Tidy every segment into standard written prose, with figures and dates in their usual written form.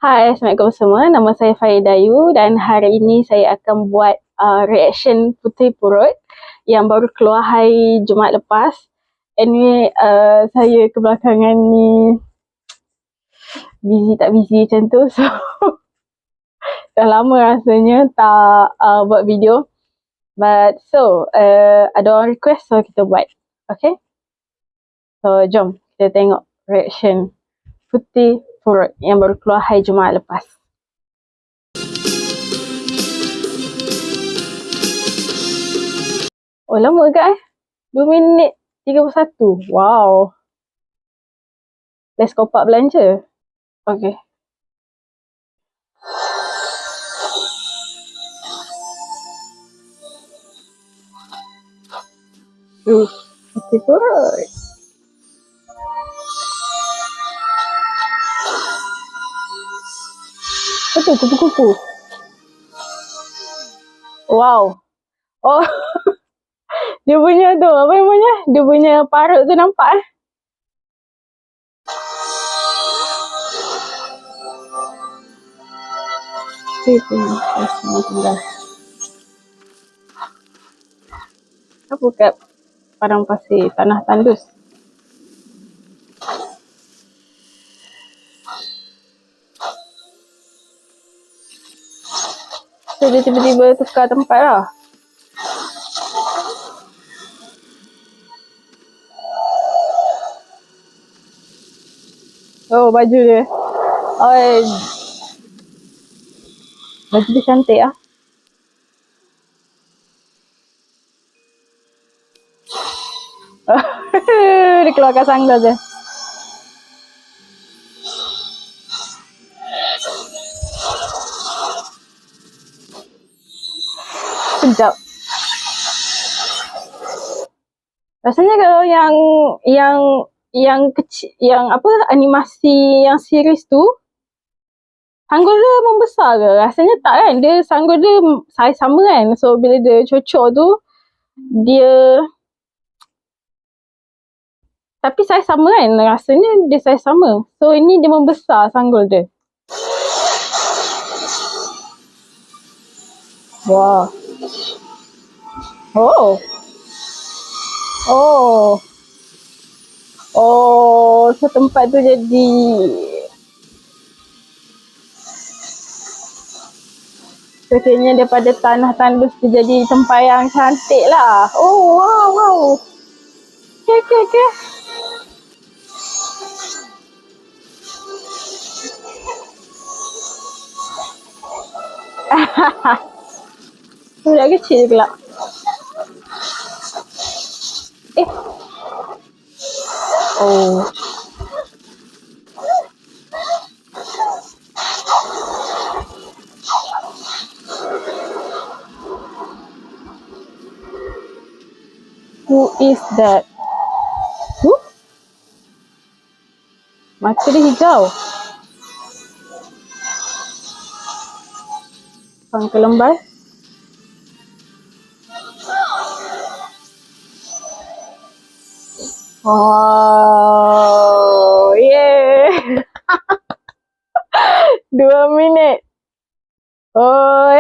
Hai, Assalamualaikum semua. Nama saya Faidayu dan hari ini saya akan buat reaction Puteri Purut yang baru keluar hari Jumaat lepas. Anyway, saya kebelakangan ni busy tak busy macam tu. So, dah lama rasanya tak buat video. But ada orang request, so kita buat. Okay? So, jom kita tengok reaction Puteri Purut yang baru keluar hari Jumaat lepas. Oh, lama ke 2 minit 31. Wow. Let's kopak belanja. Okay. Puteri Purut. Betul, kupu-kupu. Wow. Oh. Dia punya tu, apa namanya? Dia punya parut tu nampak Apa kat padang pasir, tanah tandus. So dia tiba-tiba tukar tempat lah. Oh, baju dia. Oh, baju dia cantik lah. Dia keluarkan sanggas dia. Sekejap. Rasanya kalau yang kecil, yang apa, animasi yang series tu, sanggul dia membesar ke? Rasanya tak kan? Dia sanggul dia saiz sama kan? So bila dia cocok tu, dia tapi saiz sama kan? Rasanya dia saiz sama. So ini dia membesar sanggul dia. Wow. Oh. Oh. Oh, so tempat tu jadi Kekenya daripada tanah tandus tu jadi tempat yang cantik lah. Oh, wow, wow. Okay. Budak kecil pula. Oh. Who is that? Who? Mata dia hijau. Pangkal lembar. Oh, yeah. 2 minit. Oh,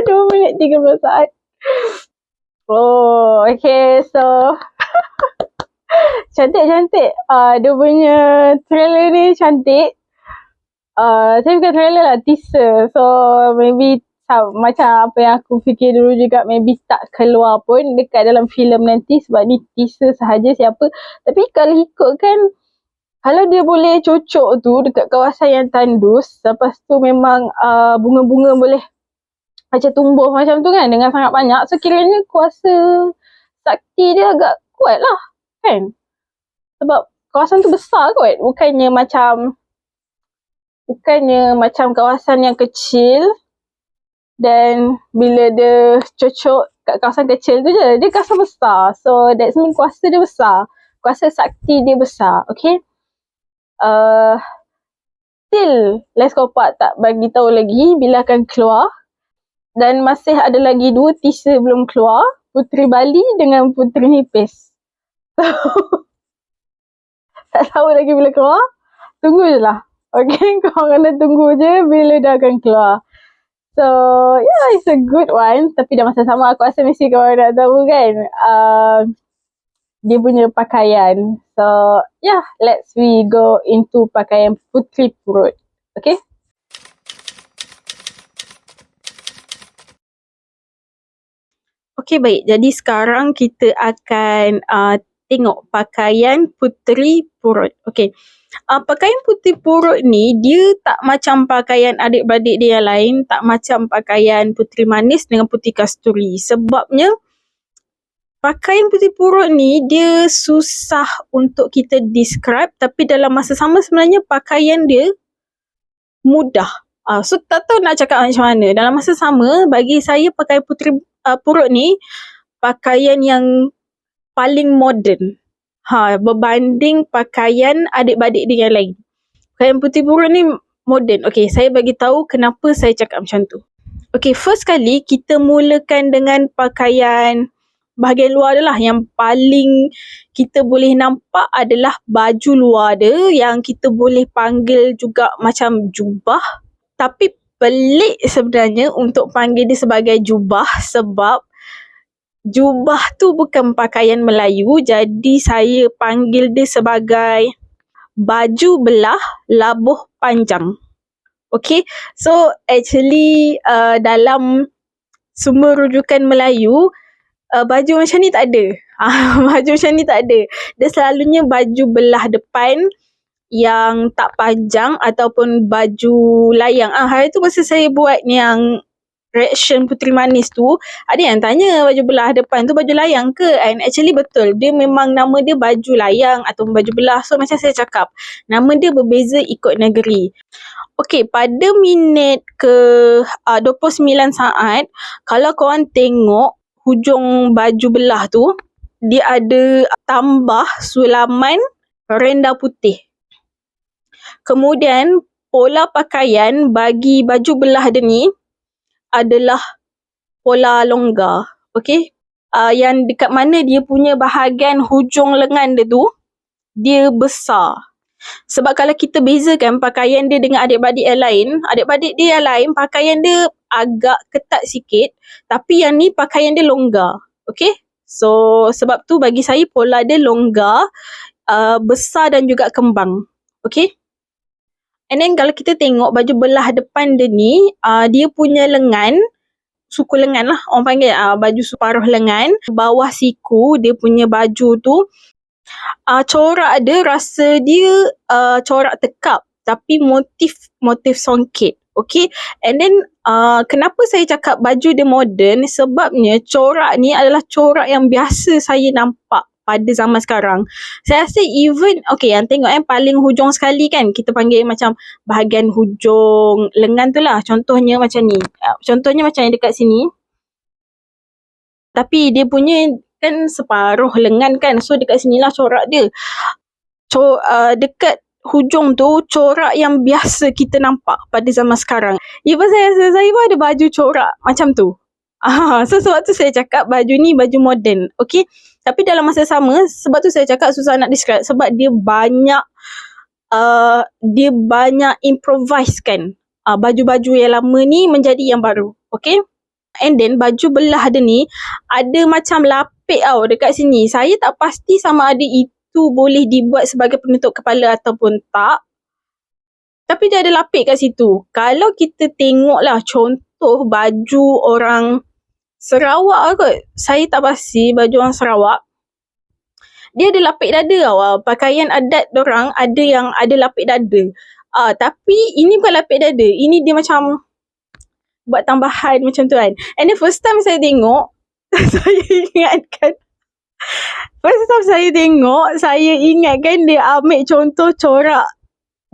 2 minit 30 saat. Oh, okay, so cantik. Dia punya trailer ni cantik. Saya bukan trailer lah, teaser. So, maybe macam apa yang aku fikir dulu juga, maybe tak keluar pun dekat dalam filem nanti sebab ni teaser sahaja siapa. Tapi kalau ikutkan, kalau dia boleh cocok tu dekat kawasan yang tandus, lepas tu memang bunga-bunga boleh macam tumbuh macam tu kan dengan sangat banyak. So kiranya kuasa sakti dia agak kuat lah kan. Sebab kawasan tu besar kot. Bukannya macam kawasan yang kecil. Dan bila dia cocok kat kawasan kecil tu je, dia kawasan besar. So that means kuasa dia besar. Kuasa sakti dia besar. Okay. Still Let's Kopak tak bagi tahu lagi bila akan keluar. Dan masih ada lagi 2 teaser belum keluar. Puteri Bali dengan Puteri Nipis. So, tak tahu lagi bila keluar. Tunggu je lah. Okay, kau kena tunggu je bila dia akan keluar. So, yeah, it's a good one. Tapi dah masa sama aku rasa mesti kau nak tahu kan. Dia punya pakaian. So, yeah, let's we go into pakaian Puteri Purut. Okay? Okay, baik. Jadi sekarang kita akan tengok pakaian Puteri Purut. Okay. Pakaian Puteri Purut ni, dia tak macam pakaian adik-beradik dia yang lain. Tak macam pakaian Puteri Manis dengan Puteri Kasturi. Sebabnya, pakaian Puteri Purut ni, dia susah untuk kita describe. Tapi dalam masa sama sebenarnya, pakaian dia mudah. So, tak tahu nak cakap macam mana. Dalam masa sama, bagi saya pakaian Puteri Purut ni, pakaian yang paling moden. Berbanding pakaian adik-beradik dia yang lain. Pakaian Puteri Purut ni moden. Okay, saya bagi tahu kenapa saya cakap macam tu. Okay, first kali kita mulakan dengan pakaian bahagian luar dia lah. Yang paling kita boleh nampak adalah baju luar dia yang kita boleh panggil juga macam jubah. Tapi pelik sebenarnya untuk panggil dia sebagai jubah sebab jubah tu bukan pakaian Melayu, jadi saya panggil dia sebagai baju belah labuh panjang. Okay, so actually dalam sumber rujukan Melayu, baju macam ni tak ada. Baju macam ni tak ada. Dia selalunya baju belah depan yang tak panjang ataupun baju layang. Hari tu masa saya buat yang reaction Puteri Manis tu, ada yang tanya baju belah depan tu baju layang ke? And actually betul, dia memang nama dia baju layang atau baju belah. So macam saya cakap, nama dia berbeza ikut negeri. Okay, pada minit ke 29 saat, kalau korang tengok hujung baju belah tu, dia ada tambah sulaman renda putih. Kemudian pola pakaian bagi baju belah dia ni adalah pola longgar. Okay. Yang dekat mana dia punya bahagian hujung lengan dia tu, dia besar. Sebab kalau kita bezakan pakaian dia dengan adik-beradik yang lain, adik-beradik dia yang lain pakaian dia agak ketat sikit, tapi yang ni pakaian dia longgar. Okay. So sebab tu bagi saya pola dia longgar, besar dan juga kembang. Okay. And then kalau kita tengok baju belah depan dia ni, dia punya lengan, suku lengan lah orang panggil, baju separuh lengan, bawah siku dia punya baju tu, corak dia rasa dia corak tekap tapi motif songket. Okay, and then kenapa saya cakap baju dia moden, sebabnya corak ni adalah corak yang biasa saya nampak pada zaman sekarang. Saya rasa even, okay, yang tengok paling hujung sekali kan, kita panggil macam bahagian hujung lengan tu lah. Contohnya macam ni. Contohnya macam yang dekat sini. Tapi dia punya kan separuh lengan kan. So dekat sinilah corak dia. Dekat hujung tu, corak yang biasa kita nampak pada zaman sekarang. Even saya pun ada baju corak macam tu. So sebab tu saya cakap baju ni baju moden. Okay. Tapi dalam masa sama, sebab tu saya cakap susah nak describe. Sebab dia banyak improvise kan. Baju-baju yang lama ni menjadi yang baru. Okay. And then baju belah dia ni ada macam lapik tau dekat sini. Saya tak pasti sama ada itu boleh dibuat sebagai penutup kepala ataupun tak. Tapi dia ada lapik kat situ. Kalau kita tengoklah contoh baju orang Sarawak kot. Saya tak pasti baju orang Sarawak. Dia ada lapik dada tau. Pakaian adat dorang ada yang ada lapik dada. Tapi ini bukan lapik dada. Ini dia macam buat tambahan macam tu kan. And the first time saya tengok, saya ingatkan dia ambil contoh corak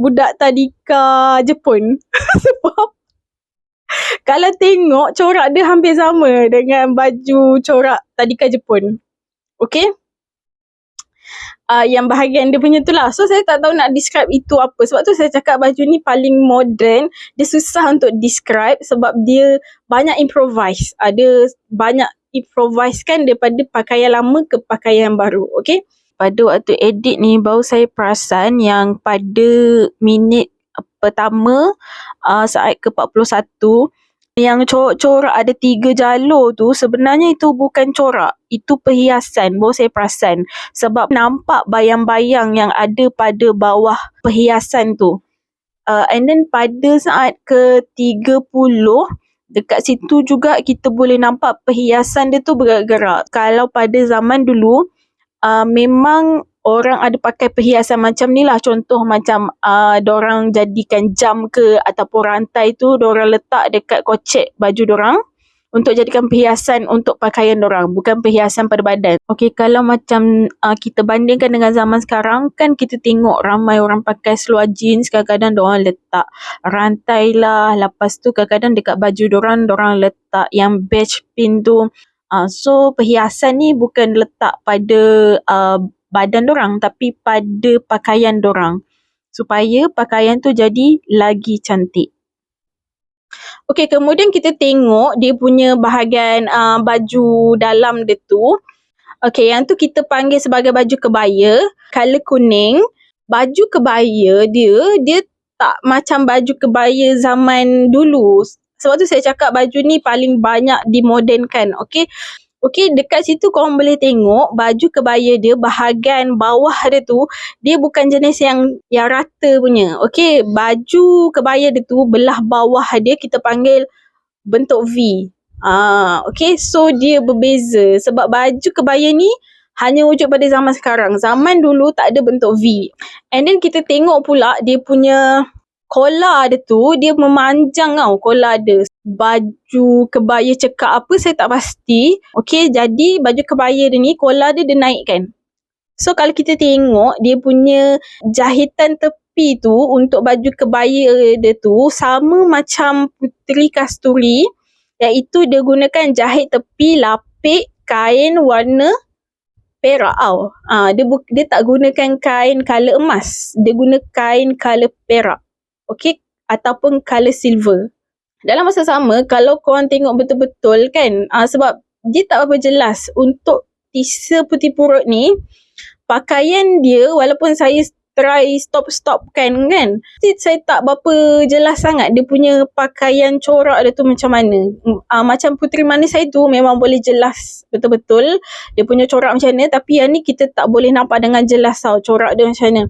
budak tadika Jepun. Sebab kalau tengok corak dia hampir sama dengan baju corak tadika Jepun. Okay. Yang bahagian dia punya tu lah. So saya tak tahu nak describe itu apa. Sebab tu saya cakap baju ni paling modern. Dia susah untuk describe sebab dia banyak improvise. Dia banyak improvise kan daripada pakaian lama ke pakaian baru. Okay. Pada waktu edit ni baru saya perasan yang pada minit pertama ayat ke-41 yang corak-corak ada 3 jalur tu, sebenarnya itu bukan corak, itu perhiasan. Baru saya perasan sebab nampak bayang-bayang yang ada pada bawah perhiasan tu. And then pada saat ke-30 dekat situ juga kita boleh nampak perhiasan dia tu bergerak. Kalau pada zaman dulu memang orang ada pakai perhiasan macam ni lah. Contoh macam dorang jadikan jam ke ataupun rantai tu dorang letak dekat kocek baju dorang untuk jadikan perhiasan untuk pakaian dorang, bukan perhiasan pada badan. Okey, kalau macam kita bandingkan dengan zaman sekarang kan, kita tengok ramai orang pakai seluar jeans, kadang-kadang dorang letak rantai lah, lepas tu kadang-kadang dekat baju dorang letak yang badge pin tu. So perhiasan ni bukan letak pada badan dorang tapi pada pakaian dorang supaya pakaian tu jadi lagi cantik. Okey, kemudian kita tengok dia punya bahagian baju dalam dia tu. Okey, yang tu kita panggil sebagai baju kebaya, color kuning. Baju kebaya dia tak macam baju kebaya zaman dulu. Sebab tu saya cakap baju ni paling banyak dimodernkan. Okey, dekat situ korang boleh tengok baju kebaya dia, bahagian bawah dia tu, dia bukan jenis yang rata punya. Okey, baju kebaya dia tu, belah bawah dia kita panggil bentuk V. Okey, so dia berbeza sebab baju kebaya ni hanya wujud pada zaman sekarang. Zaman dulu tak ada bentuk V. And then kita tengok pula dia punya kola dia tu, dia memanjang tau kola dia. Baju kebaya cekak apa saya tak pasti. Okey, jadi baju kebaya dia ni, kola dia naikkan. So kalau kita tengok dia punya jahitan tepi tu untuk baju kebaya dia tu sama macam Puteri Kasturi, iaitu dia gunakan jahit tepi lapik kain warna perak tau. Dia tak gunakan kain colour emas, dia guna kain colour perak. Okey, ataupun colour silver. Dalam masa sama, kalau korang tengok betul-betul kan, sebab dia tak apa jelas untuk Tisa Putih Purut ni, pakaian dia walaupun saya try stop-stopkan kan, saya tak berapa jelas sangat dia punya pakaian corak dia tu macam mana. Macam Puteri Manis saya tu memang boleh jelas betul-betul dia punya corak macam mana, tapi yang ni kita tak boleh nampak dengan jelas tau corak dia macam mana.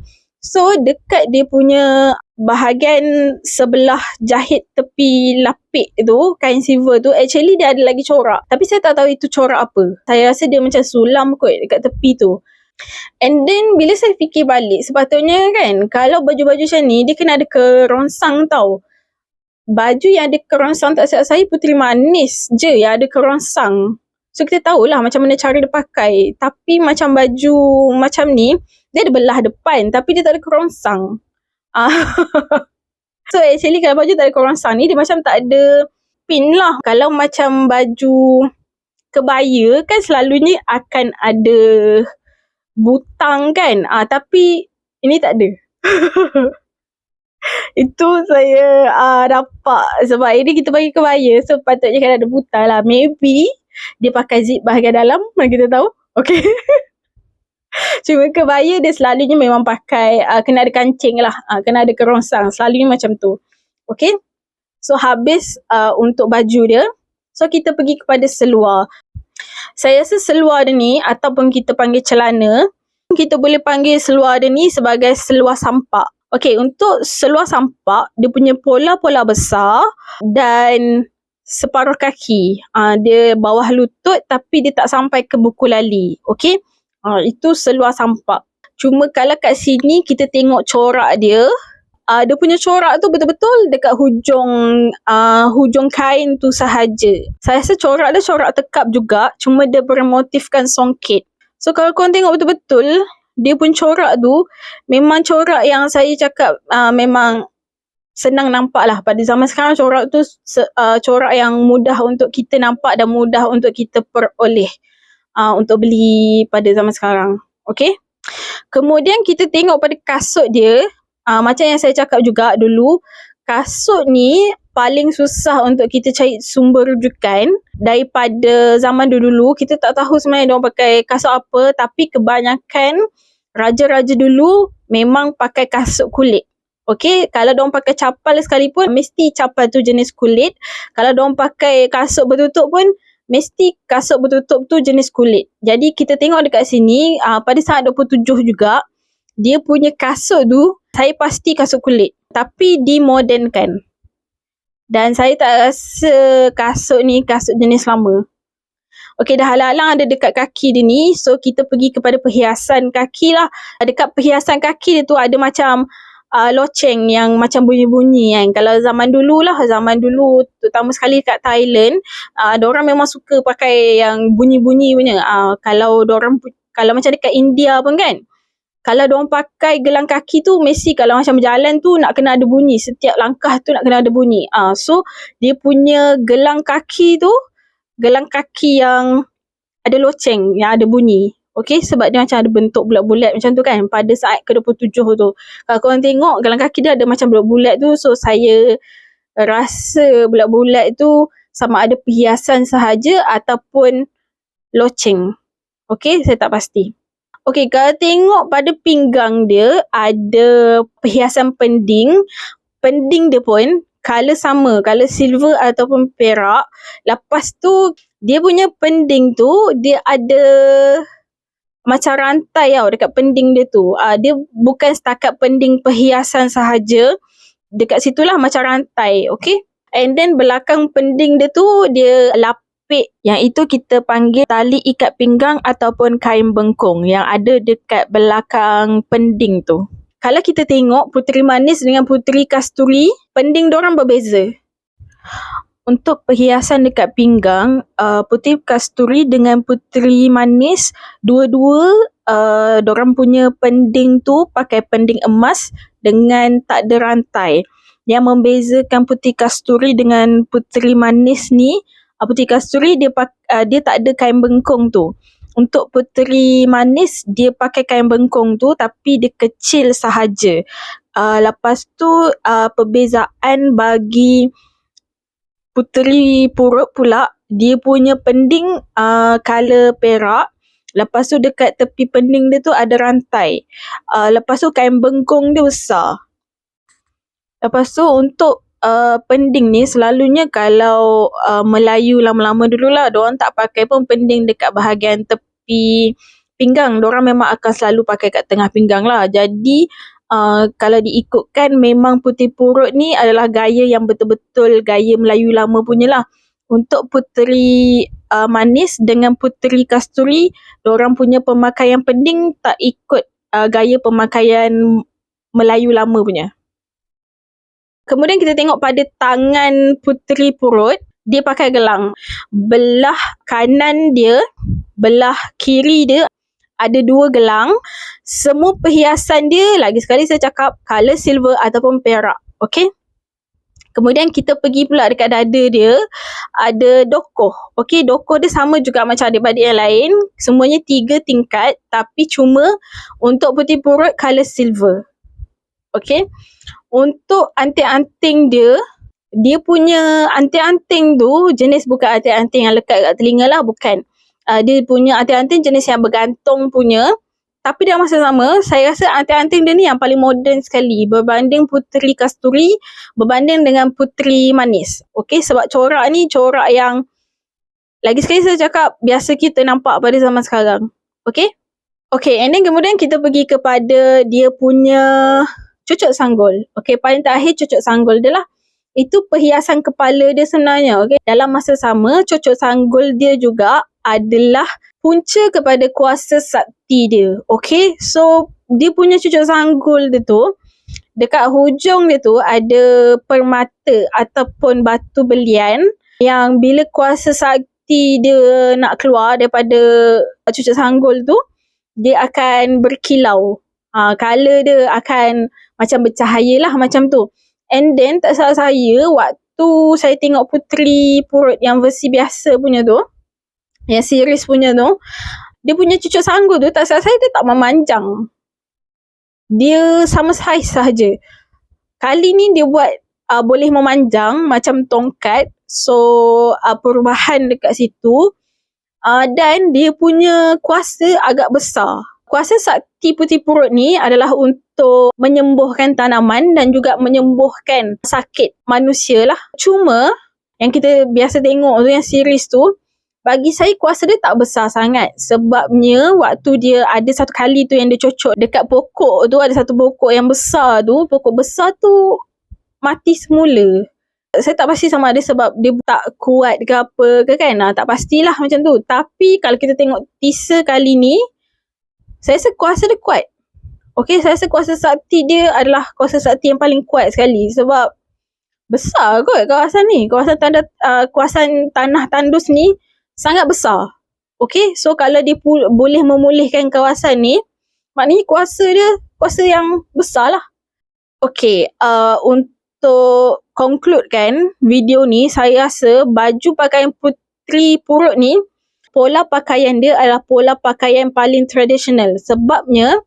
So dekat dia punya bahagian sebelah jahit tepi lapik tu, kain silver tu, actually dia ada lagi corak. Tapi saya tak tahu itu corak apa. Saya rasa dia macam sulam kot dekat tepi tu. And then bila saya fikir balik, sepatutnya kan kalau baju-baju macam ni dia kena ada kerongsang tau. Baju yang ada kerongsang, tak silap saya Puteri Manis je yang ada kerongsang. So kita tahulah macam mana cara dia pakai. Tapi macam baju macam ni, dia ada belah depan tapi dia tak ada kerongsang. So actually kalau baju tak ada kerongsang ni, dia macam tak ada pin lah. Kalau macam baju kebaya kan selalunya akan ada butang kan. Tapi ini tak ada. Itu saya nampak sebab ini kita bagi kebaya, so patutnya kan ada butang lah. Maybe dia pakai zip bahagian dalam, mana kita tahu. Okay. Cuma kebaya dia selalunya memang pakai kena ada kancing lah, kena ada kerongsang, selalunya macam tu. Okay, so habis untuk baju dia. So kita pergi kepada seluar. Saya rasa seluar dia ni ataupun kita panggil celana, kita boleh panggil seluar dia ni sebagai seluar sampak. Okay, untuk seluar sampak, dia punya pola-pola besar dan separuh kaki. Dia bawah lutut tapi dia tak sampai ke buku lali. Okay, itu seluar sampak. Cuma kalau kat sini kita tengok corak dia, dia punya corak tu betul-betul dekat hujung kain tu sahaja. Saya rasa corak dia corak tekap juga, cuma dia bermotifkan songket. So kalau korang tengok betul-betul, dia pun corak tu memang corak yang saya cakap memang senang nampak lah. Pada zaman sekarang corak tu corak yang mudah untuk kita nampak dan mudah untuk kita peroleh untuk beli pada zaman sekarang. Okay, kemudian kita tengok pada kasut dia. Macam yang saya cakap juga dulu, kasut ni paling susah untuk kita cari sumber rujukan. Daripada zaman dulu, kita tak tahu sebenarnya diorang pakai kasut apa, tapi kebanyakan raja-raja dulu memang pakai kasut kulit. Okay, kalau diorang pakai capal sekalipun, mesti capal tu jenis kulit. Kalau diorang pakai kasut bertutup pun, mesti kasut bertutup tu jenis kulit. Jadi kita tengok dekat sini, pada saat 27 juga, dia punya kasut tu, saya pasti kasut kulit. Tapi dimodernkan. Dan saya tak rasa kasut ni kasut jenis lama. Okay, dah halang-halang ada dekat kaki dia ni. So, kita pergi kepada perhiasan kaki lah. Dekat perhiasan kaki dia tu ada macam loceng yang macam bunyi-bunyi kan. Kalau zaman dulu, terutama sekali kat Thailand, diorang memang suka pakai yang bunyi-bunyi punya. Kalau macam dekat India pun kan, kalau diorang pakai gelang kaki tu, mesti kalau macam berjalan tu nak kena ada bunyi. Setiap langkah tu nak kena ada bunyi. So, dia punya gelang kaki tu, gelang kaki yang ada loceng, yang ada bunyi. Okay, sebab dia macam ada bentuk bulat-bulat macam tu kan, pada saat ke-27 tu. Kalau korang tengok, gelang kaki dia ada macam bulat-bulat tu, so saya rasa bulat-bulat tu sama ada perhiasan sahaja ataupun loceng. Okay, saya tak pasti. Okay, kalau tengok pada pinggang dia, ada perhiasan pending. Pending dia pun color sama, color silver ataupun perak. Lepas tu, dia punya pending tu, dia ada macam rantai tau dekat pending dia tu. Dia bukan setakat pending perhiasan sahaja. Dekat situlah macam rantai, okay? And then belakang pending dia tu, dia lapik. Yang itu kita panggil tali ikat pinggang ataupun kain bengkung yang ada dekat belakang pending tu. Kalau kita tengok Puteri Manis dengan Puteri Kasturi, pending diorang berbeza. Untuk perhiasan dekat pinggang, Puteri Kasturi dengan Puteri Manis, dua-dua diorang punya pending tu pakai pending emas dengan tak ada rantai. Yang membezakan Puteri Kasturi dengan Puteri Manis ni, Puteri Kasturi dia tak ada kain bengkung tu. Untuk Puteri Manis, dia pakai kain bengkung tu tapi dia kecil sahaja. Lepas tu, perbezaan bagi Puteri Purut pula, dia punya pending color perak. Lepas tu dekat tepi pending dia tu ada rantai. Lepas tu kain bengkung dia besar. Lepas tu untuk pending ni selalunya kalau Melayu lama-lama dululah, diorang tak pakai pun pending dekat bahagian tepi pinggang. Diorang memang akan selalu pakai kat tengah pinggang lah. Jadi kalau diikutkan, memang Puteri Purut ni adalah gaya yang betul-betul gaya Melayu lama punya lah. Untuk Puteri Manis dengan Puteri Kasturi, diorang punya pemakaian pending tak ikut gaya pemakaian Melayu lama punya. Kemudian kita tengok pada tangan Puteri Purut, dia pakai gelang. Belah kanan dia, belah kiri dia ada dua gelang. Semua perhiasan dia, lagi sekali saya cakap, color silver ataupun perak. Okay? Kemudian kita pergi pula dekat dada dia, ada dokoh. Okay, dokoh dia sama juga macam adik-adik yang lain. Semuanya 3 tingkat, tapi cuma untuk Puteri Purut color silver. Okay? Untuk anting-anting dia punya anting-anting tu jenis bukan anting-anting yang lekat kat telinga lah, bukan. Dia punya anting-anting jenis yang bergantung punya. Tapi dalam masa sama, saya rasa anting-anting dia ni yang paling moden sekali berbanding Puteri Kasturi, berbanding dengan Puteri Manis. Okay, sebab corak ni corak yang lagi sekali saya cakap biasa kita nampak pada zaman sekarang. Okay? Okay, and then kemudian kita pergi kepada dia punya cucuk sanggul. Okay, paling terakhir cucuk sanggul dia lah. Itu perhiasan kepala dia sebenarnya. Okay? Dalam masa sama, cucuk sanggul dia juga adalah punca kepada kuasa sakti dia. Okay, so dia punya cucuk sanggul dia tu, dekat hujung dia tu ada permata ataupun batu belian yang bila kuasa sakti dia nak keluar daripada cucuk sanggul tu, dia akan berkilau. Color dia akan macam bercahaya lah macam tu. And then tak salah saya, waktu saya tengok Puteri Purut yang versi biasa punya tu, yang series punya tu, dia punya cucuk sanggul tu tak salah saya dia tak memanjang. Dia sama saiz sahaja. Kali ni dia buat boleh memanjang macam tongkat. So perubahan dekat situ. Dan dia punya kuasa agak besar. Kuasa sakti Puteri Purut ni adalah untuk menyembuhkan tanaman dan juga menyembuhkan sakit manusia lah. Cuma yang kita biasa tengok tu, yang series tu, bagi saya kuasa dia tak besar sangat. Sebabnya waktu dia ada satu kali tu yang dia cocok dekat pokok tu, ada satu pokok yang besar tu, pokok besar tu mati semula. Saya tak pasti sama ada sebab dia tak kuat ke apa ke kan. Tak pastilah macam tu. Tapi kalau kita tengok teaser kali ni, saya rasa kuasa dia kuat. Okay, saya rasa kuasa sakti dia adalah kuasa sakti yang paling kuat sekali. Sebab besar kot kawasan ni. Kawasan tanah tandus ni sangat besar. Okay, so kalau dia boleh memulihkan kawasan ni, maknanya kuasa dia kuasa yang besar lah. Okay, untuk conclude kan video ni, saya rasa baju pakaian Puteri Purut ni, pola pakaian dia adalah pola pakaian paling tradisional. Sebabnya,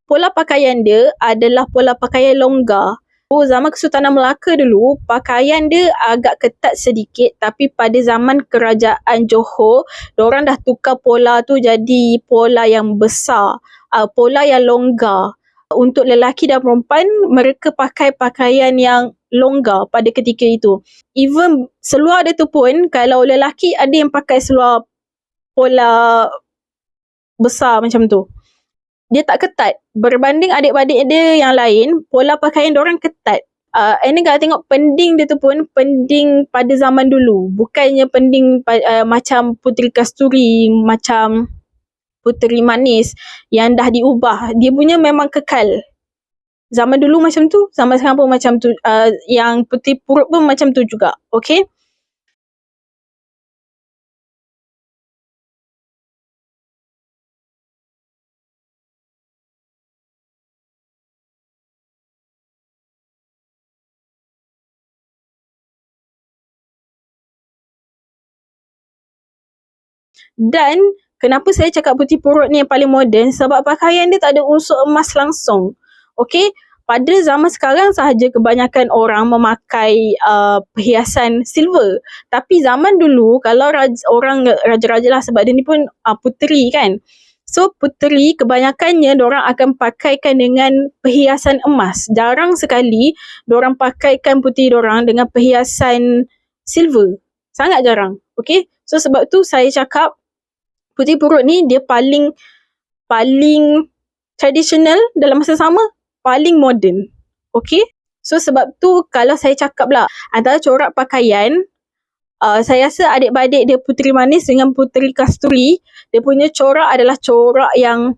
pola pakaian dia adalah pola pakaian longgar. Zaman Kesultanan Melaka dulu, pakaian dia agak ketat sedikit, tapi pada zaman Kerajaan Johor, diorang dah tukar pola tu jadi pola yang besar, pola yang longgar. Untuk lelaki dan perempuan, mereka pakai pakaian yang longgar pada ketika itu. Even seluar dia tu pun, kalau lelaki ada yang pakai seluar pola besar macam tu. Dia tak ketat. Berbanding adik-adik dia yang lain, pola pakaian diorang ketat. And then kalau tengok pending dia tu pun, pending pada zaman dulu. Bukannya pending macam Puteri Kasturi, macam Puteri Manis yang dah diubah. Dia punya memang kekal. Zaman dulu macam tu, zaman sekarang pun macam tu. Yang Puteri Purut pun macam tu juga. Okay? Dan kenapa saya cakap Puteri Purut ni yang paling moden? Sebab pakaian dia tak ada unsur emas langsung. Okay? Pada zaman sekarang sahaja kebanyakan orang memakai perhiasan silver. Tapi zaman dulu, kalau orang raja-raja lah, sebab dia ni pun puteri kan. So puteri kebanyakannya diorang akan pakaikan dengan perhiasan emas. Jarang sekali diorang pakaikan puteri diorang dengan perhiasan silver. Sangat jarang. Okay? So sebab tu saya cakap Puteri Purut ni dia paling tradisional dalam masa sama, paling moden. Okay? So sebab tu kalau saya cakap lah, antara corak pakaian, saya rasa adik-beradik dia Puteri Manis dengan Puteri Kasturi, dia punya corak adalah corak yang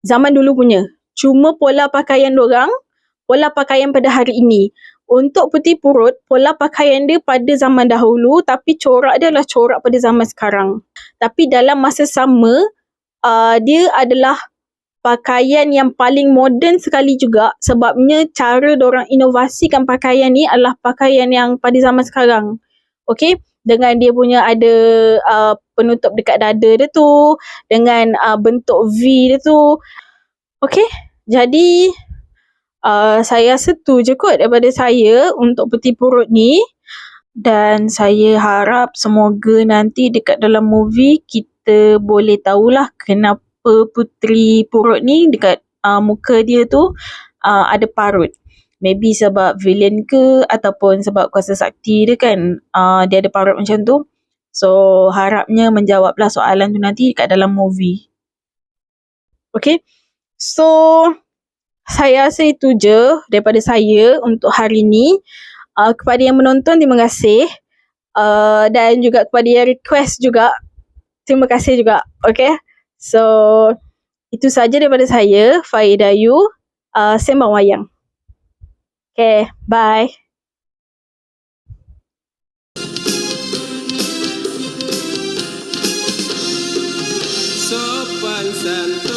zaman dulu punya. Cuma pola pakaian diorang, pola pakaian pada hari ini. Untuk Puteri Purut, pola pakaian dia pada zaman dahulu, tapi corak dia adalah corak pada zaman sekarang. Tapi dalam masa sama, dia adalah pakaian yang paling moden sekali juga, sebabnya cara diorang inovasikan pakaian ni adalah pakaian yang pada zaman sekarang. Okay? Dengan dia punya ada penutup dekat dada dia tu, dengan bentuk V dia tu. Okay? Jadi saya rasa tu je kot daripada saya untuk Puteri Purut ni. Dan saya harap semoga nanti dekat dalam movie kita boleh tahulah kenapa Puteri Purut ni dekat muka dia tu ada parut. Maybe sebab villain ke, ataupun sebab kuasa sakti dia kan, dia ada parut macam tu. So harapnya menjawablah soalan tu nanti dekat dalam movie. Okay? So saya rasa itu je daripada saya untuk hari ni. Kepada yang menonton, terima kasih. Dan juga kepada yang request juga, terima kasih juga. Okay? So, itu saja daripada saya, Faidayu, Sembang Wayang. Okay, bye. Sopan santun